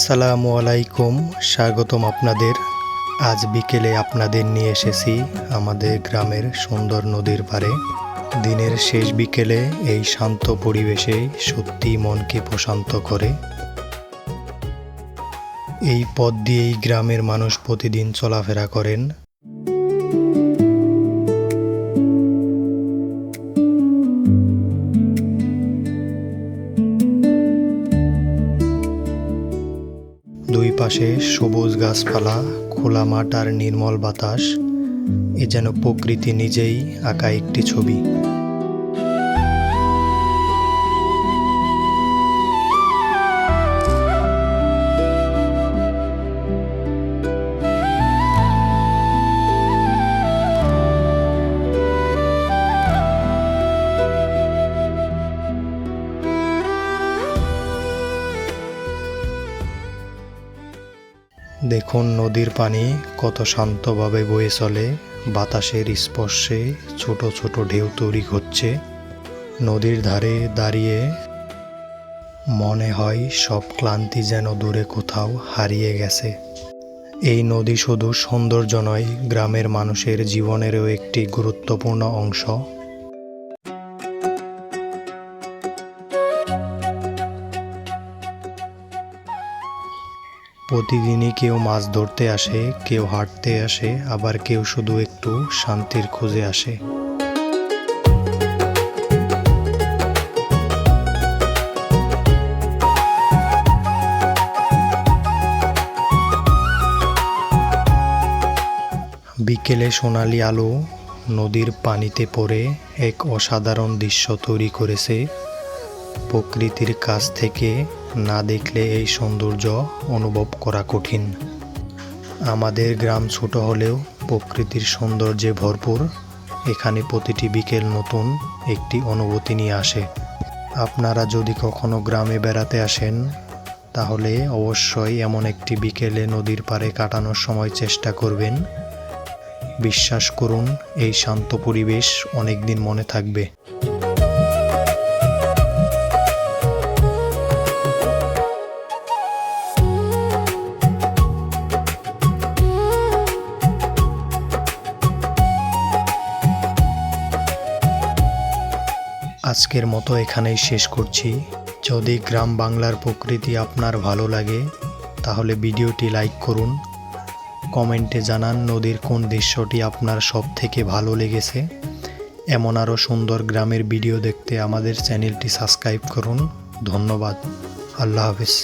আসসালামু আলাইকুম, স্বাগতম আপনাদের। আজ বিকেলে আপনাদের নিয়ে এসেছি আমাদের গ্রামের সুন্দর নদীর পাড়ে। দিনের শেষ বিকেলে এই শান্ত পরিবেশে সত্যি মনকে প্রশান্ত করে। এই পথ দিয়েই গ্রামের মানুষ প্রতিদিন চলাফেরা করেন। দুই পাশে সবুজ গাছপালা, খোলা মাঠ আর নির্মল বাতাস। এ যেন প্রকৃতি নিজেই আঁকা একটি ছবি। দেখুন নদীর পানি কত শান্তভাবে বয়ে চলে। বাতাসের স্পর্শে ছোট ছোট ঢেউ তৈরি হচ্ছে। নদীর ধারে দাঁড়িয়ে মনে হয় সব ক্লান্তি যেন দূরে কোথাও হারিয়ে গেছে। এই নদী শুধু সৌন্দর্য নয়, গ্রামের মানুষের জীবনেরও একটি গুরুত্বপূর্ণ অংশ। প্রতিদিনই কেউ মাছ ধরতে আসে, কেউ হাঁটতে আসে, আবার কেউ শুধু একটু শান্তির খোঁজে আসে। বিকেলে সোনালি আলো নদীর পানিতে পড়ে এক অসাধারণ দৃশ্য তৈরি করেছে। প্রকৃতির কাছ থেকে না দেখলে এই সৌন্দর্য অনুভব করা কঠিন। আমাদের গ্রাম ছোট হলেও প্রকৃতির সৌন্দর্যে ভরপুর। এখানে প্রতিটি বিকেল নতুন একটি অনুভূতি নিয়ে আসে। আপনারা যদি কখনো গ্রামে বেড়াতে আসেন, তাহলে অবশ্যই এমন একটি বিকেলে নদীর পাড়ে কাটানোর সময় চেষ্টা করবেন। বিশ্বাস করুন, এই শান্ত পরিবেশ অনেকদিন মনে থাকবে। আজকের মতো এখানেই শেষ করছি। যদি গ্রাম বাংলার প্রকৃতি আপনার ভালো লাগে, তাহলে ভিডিওটি লাইক করুন। কমেন্টে জানান নদীর কোন দৃশ্যটি আপনার সব থেকে ভালো লেগেছে। এমন আরও সুন্দর গ্রামের ভিডিও দেখতে আমাদের চ্যানেলটি সাবস্ক্রাইব করুন। ধন্যবাদ। আল্লাহ হাফেজ।